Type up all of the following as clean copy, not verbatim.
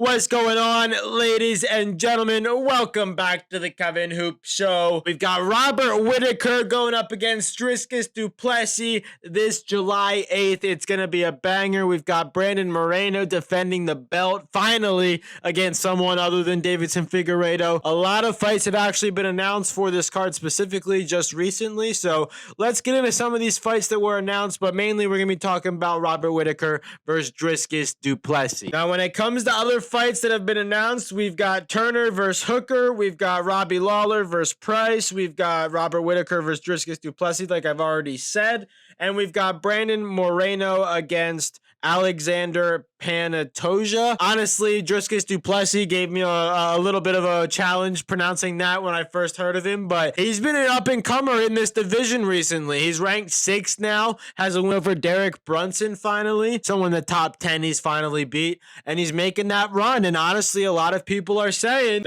What's going on, ladies and gentlemen? Welcome back to the Kevin Hoop Show. We've got Robert Whittaker going up against Dricus Du Plessis this July 8th. It's going to be a banger. We've got Brandon Moreno defending the belt, finally, against someone other than Davidson Figueiredo. A lot of fights have actually been announced for this card specifically just recently, so let's get into some of these fights that were announced, but mainly we're going to be talking about Robert Whittaker versus Dricus Du Plessis. Now, when it comes to other fights that have been announced, we've got Turner versus Hooker, we've got Robbie Lawler versus Price, we've got Robert Whittaker versus Dricus Du Plessis, like I've already said, and we've got Brandon Moreno against Alexander Pantoja. Honestly, Dricus Du Plessis gave me a little bit of a challenge pronouncing that when I first heard of him, but he's been an up-and-comer in this division recently. He's ranked 6th now, has a win over Derek Brunson finally, someone in the top 10 he's finally beat, and he's making that run, and honestly, a lot of people are saying,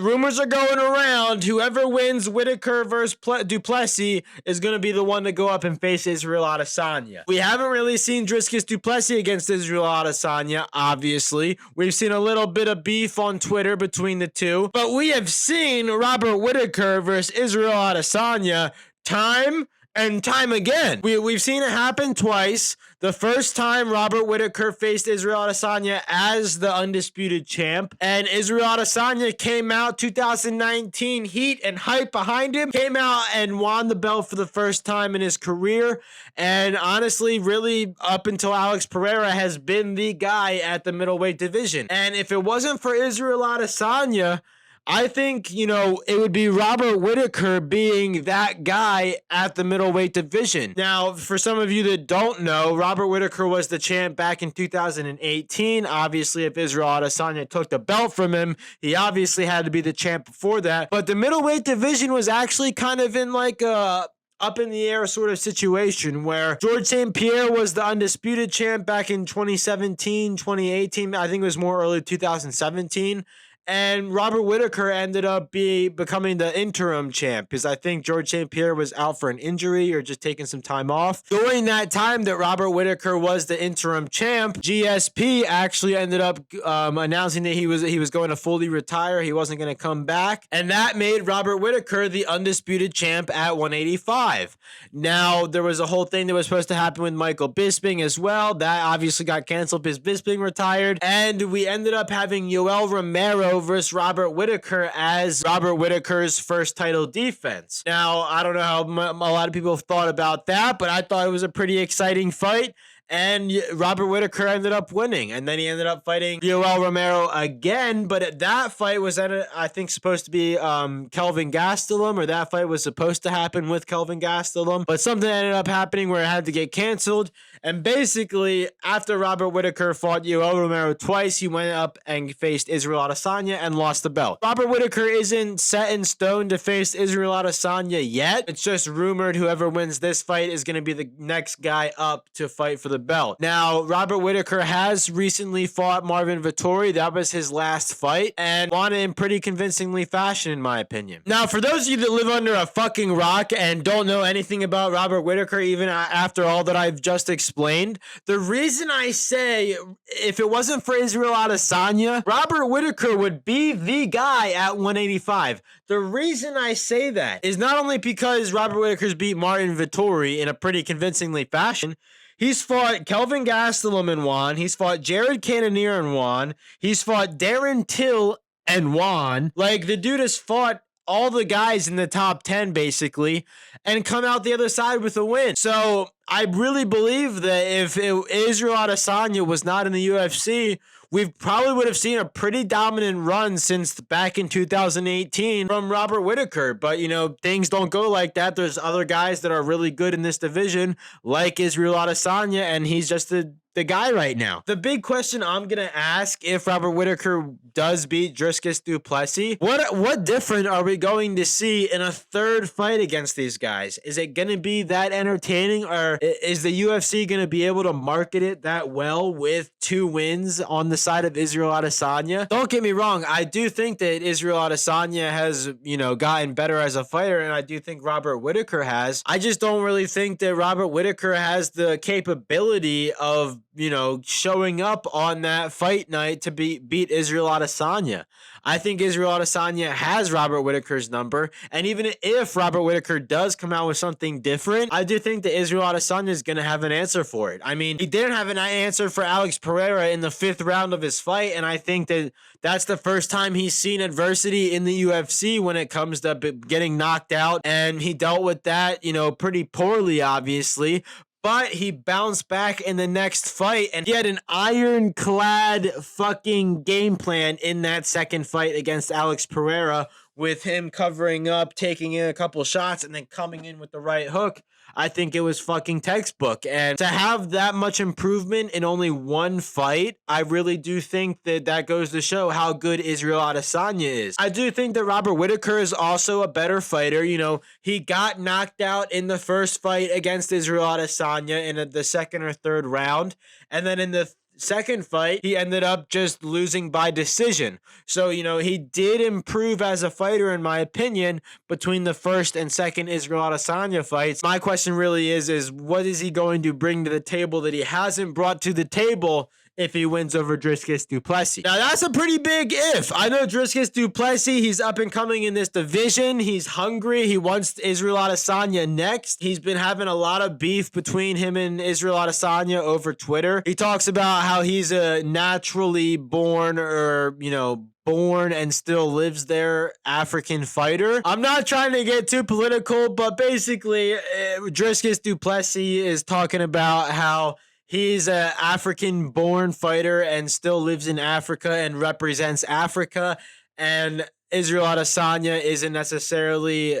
rumors are going around, whoever wins Whittaker versus Du Plessis is going to be the one to go up and face Israel Adesanya. We haven't really seen Dricus Du Plessis against Israel Adesanya, obviously. We've seen a little bit of beef on Twitter between the two, but we have seen Robert Whittaker versus Israel Adesanya time and time again. We've seen it happen twice. The first time Robert Whittaker faced Israel Adesanya as the undisputed champ, and Israel Adesanya came out 2019 heat and hype behind him, came out and won the belt for the first time in his career, and honestly, really up until Alex Pereira has been the guy at the middleweight division. And if it wasn't for Israel Adesanya, I think, it would be Robert Whittaker being that guy at the middleweight division. Now, for some of you that don't know, Robert Whittaker was the champ back in 2018. Obviously, if Israel Adesanya took the belt from him, he obviously had to be the champ before that. But the middleweight division was actually kind of in like a up in the air sort of situation where George St. Pierre was the undisputed champ back in 2017, 2018. I think it was more early 2017. And Robert Whittaker ended up becoming the interim champ because I think George St. Pierre was out for an injury or just taking some time off. During that time that Robert Whittaker was the interim champ, GSP actually ended up announcing that he was going to fully retire. He wasn't going to come back. And that made Robert Whittaker the undisputed champ at 185. Now, there was a whole thing that was supposed to happen with Michael Bisping as well. That obviously got canceled because Bisping retired. And we ended up having Yoel Romero versus Robert Whittaker as Robert Whittaker's first title defense. Now, I don't know how a lot of people have thought about that, but I thought it was a pretty exciting fight. And Robert Whittaker ended up winning. And then he ended up fighting Yoel Romero again. But that fight was, I think, supposed to be Kelvin Gastelum, or that fight was supposed to happen with Kelvin Gastelum. But something ended up happening where it had to get canceled. And basically, after Robert Whittaker fought Yoel Romero twice, he went up and faced Israel Adesanya and lost the belt. Robert Whittaker isn't set in stone to face Israel Adesanya yet. It's just rumored whoever wins this fight is going to be the next guy up to fight for the belt. Now, Robert Whittaker has recently fought Marvin Vettori. That was his last fight and won it in pretty convincingly fashion, in my opinion. Now, for those of you that live under a fucking rock and don't know anything about Robert Whittaker, even after all that I've just explained, the reason I say if it wasn't for Israel Adesanya, Robert Whittaker would be the guy at 185. The reason I say that is not only because Robert Whittaker's beat Martin Vettori in a pretty convincingly fashion. He's fought Kelvin Gastelum and won. He's fought Jared Cannonier and won. He's fought Darren Till and won. Like, the dude has fought all the guys in the top 10 basically and come out the other side with a win. So I really believe that if Israel Adesanya was not in the UFC, we probably would have seen a pretty dominant run since back in 2018 from Robert Whittaker. But, things don't go like that. There's other guys that are really good in this division, like Israel Adesanya, and he's just the guy right now. The big question I'm going to ask if Robert Whittaker does beat Dricus Du Plessis, what different are we going to see in a third fight against these guys? Is it going to be that entertaining, or there. Is the UFC going to be able to market it that well with 2 wins on the side of Israel Adesanya? Don't get me wrong. I do think that Israel Adesanya has, gotten better as a fighter, and I do think Robert Whittaker has. I just don't really think that Robert Whittaker has the capability of, showing up on that fight night to beat Israel Adesanya. I think Israel Adesanya has Robert Whittaker's number, and even if Robert Whittaker does come out with something different, I do think that Israel Adesanya is going to have an answer for it. I mean, he didn't have an answer for Alex Pereira in the 5th round of his fight, and I think that that's the first time he's seen adversity in the UFC when it comes to getting knocked out, and he dealt with that, pretty poorly, obviously. But he bounced back in the next fight, and he had an ironclad fucking game plan in that second fight against Alex Pereira, with him covering up, taking in a couple shots, and then coming in with the right hook. I think it was fucking textbook. And to have that much improvement in only one fight, I really do think that goes to show how good Israel Adesanya is. I do think that Robert Whittaker is also a better fighter. He got knocked out in the first fight against Israel Adesanya in the 2nd or 3rd round. And then in the second fight, he ended up just losing by decision. So, he did improve as a fighter, in my opinion, between the first and second Israel Adesanya fights. My question really is what is he going to bring to the table that he hasn't brought to the table if he wins over Dricus Du Plessis? Now, that's a pretty big if. I know Dricus Du Plessis, he's up and coming in this division. He's hungry. He wants Israel Adesanya next. He's been having a lot of beef between him and Israel Adesanya over Twitter. He talks about how he's a naturally born born and still lives there African fighter. I'm not trying to get too political, but basically, Dricus Du Plessis is talking about how he's an African-born fighter and still lives in Africa and represents Africa. And Israel Adesanya isn't necessarily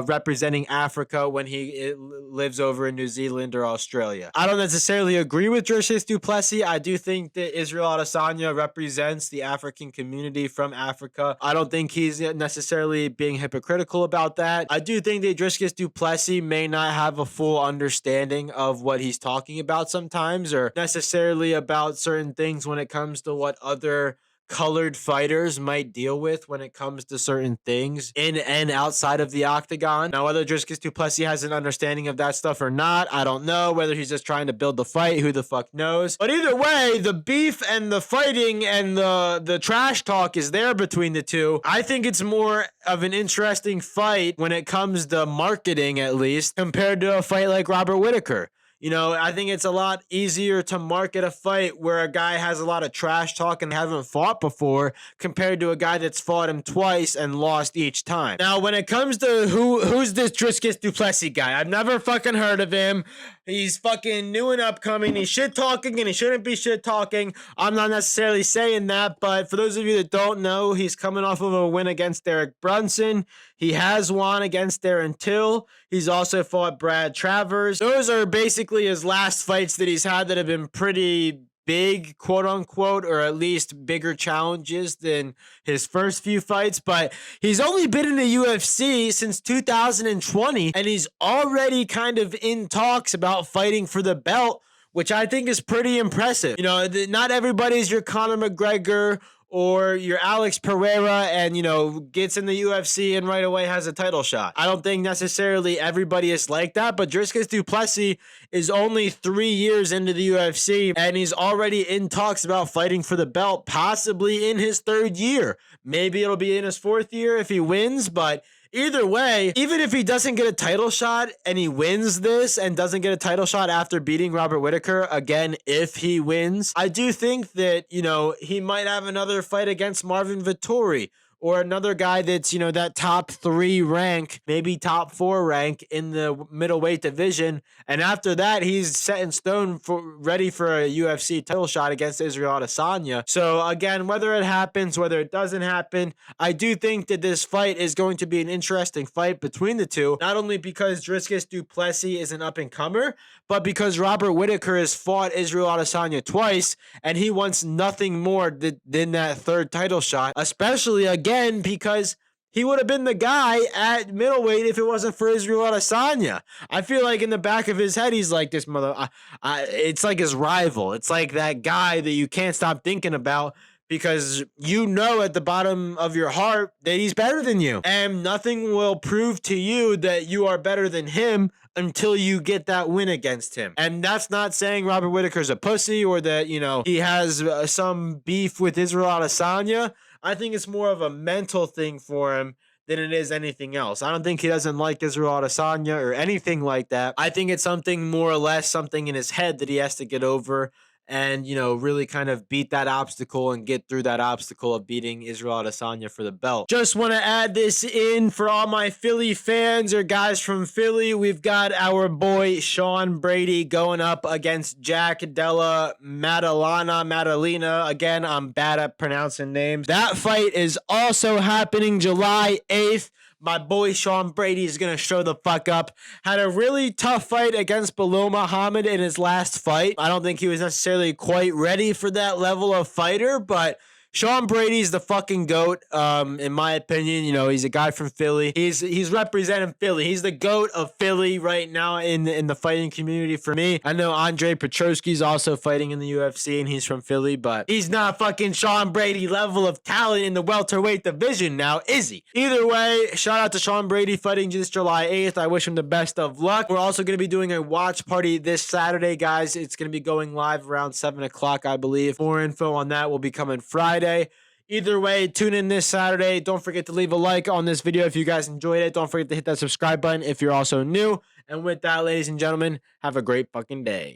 representing Africa when he lives over in New Zealand or Australia. I don't necessarily agree with Dricus Du Plessis. I do think that Israel Adesanya represents the African community from Africa. I don't think he's necessarily being hypocritical about that. I do think that Dricus Du Plessis may not have a full understanding of what he's talking about sometimes, or necessarily about certain things when it comes to what other colored fighters might deal with when it comes to certain things in and outside of the octagon. Now, whether Dricus Du Plessis has an understanding of that stuff or not, I don't know. Whether he's just trying to build the fight, who the fuck knows? But either way, the beef and the fighting and the trash talk is there between the two. I think it's more of an interesting fight when it comes to marketing, at least, compared to a fight like Robert Whittaker. I think it's a lot easier to market a fight where a guy has a lot of trash talk and haven't fought before, compared to a guy that's fought him twice and lost each time. Now, when it comes to who's this Dricus Du Plessis guy, I've never fucking heard of him. He's fucking new and upcoming. He's shit talking and he shouldn't be shit talking. I'm not necessarily saying that, but for those of you that don't know, he's coming off of a win against Derek Brunson. He has won against Darren Till. He's also fought Brad Travers. Those are basically his last fights that he's had that have been pretty big, quote unquote, or at least bigger challenges than his first few fights. But he's only been in the UFC since 2020, and he's already kind of in talks about fighting for the belt, which I think is pretty impressive. Not everybody's your Conor McGregor or your Alex Pereira and, gets in the UFC and right away has a title shot. I don't think necessarily everybody is like that, but Dricus Du Plessis is only 3 years into the UFC and he's already in talks about fighting for the belt, possibly in his 3rd year. Maybe it'll be in his 4th year if he wins, but either way, even if he doesn't get a title shot and he wins this and doesn't get a title shot after beating Robert Whittaker, again, if he wins, I do think that, he might have another fight against Marvin Vettori, or another guy that's, that top 3 rank, maybe top 4 rank in the middleweight division. And after that, he's set in stone ready for a UFC title shot against Israel Adesanya. So again, whether it happens, whether it doesn't happen, I do think that this fight is going to be an interesting fight between the two, not only because Dricus Du Plessis is an up-and-comer, but because Robert Whittaker has fought Israel Adesanya twice, and he wants nothing more than that 3rd title shot, especially again because he would have been the guy at middleweight if it wasn't for Israel Adesanya. I feel like in the back of his head, he's like this it's like his rival. It's like that guy that you can't stop thinking about because you know at the bottom of your heart that he's better than you. And nothing will prove to you that you are better than him until you get that win against him. And that's not saying Robert Whittaker's a pussy or that, he has some beef with Israel Adesanya. I think it's more of a mental thing for him than it is anything else. I don't think he doesn't like Israel Adesanya or anything like that. I think it's something more or less something in his head that he has to get over and, really kind of beat that obstacle and get through that obstacle of beating Israel Adesanya for the belt. Just want to add this in for all my Philly fans or guys from Philly. We've got our boy Sean Brady going up against Jack Della Maddalena. Again, I'm bad at pronouncing names. That fight is also happening July 8th. My boy Sean Brady is going to show the fuck up. Had a really tough fight against Belal Muhammad in his last fight. I don't think he was necessarily quite ready for that level of fighter, but Sean Brady's the fucking GOAT, in my opinion. He's a guy from Philly. He's representing Philly. He's the GOAT of Philly right now in the fighting community for me. I know Andre Petrosky's also fighting in the UFC, and he's from Philly, but he's not fucking Sean Brady level of talent in the welterweight division now, is he? Either way, shout out to Sean Brady fighting this July 8th. I wish him the best of luck. We're also going to be doing a watch party this Saturday, guys. It's going to be going live around 7 o'clock, I believe. More info on that will be coming Friday. Either way, tune in this Saturday. Don't forget to leave a like on this video if you guys enjoyed it. Don't forget to hit that subscribe button if you're also new. And with that, ladies and gentlemen, have a great fucking day.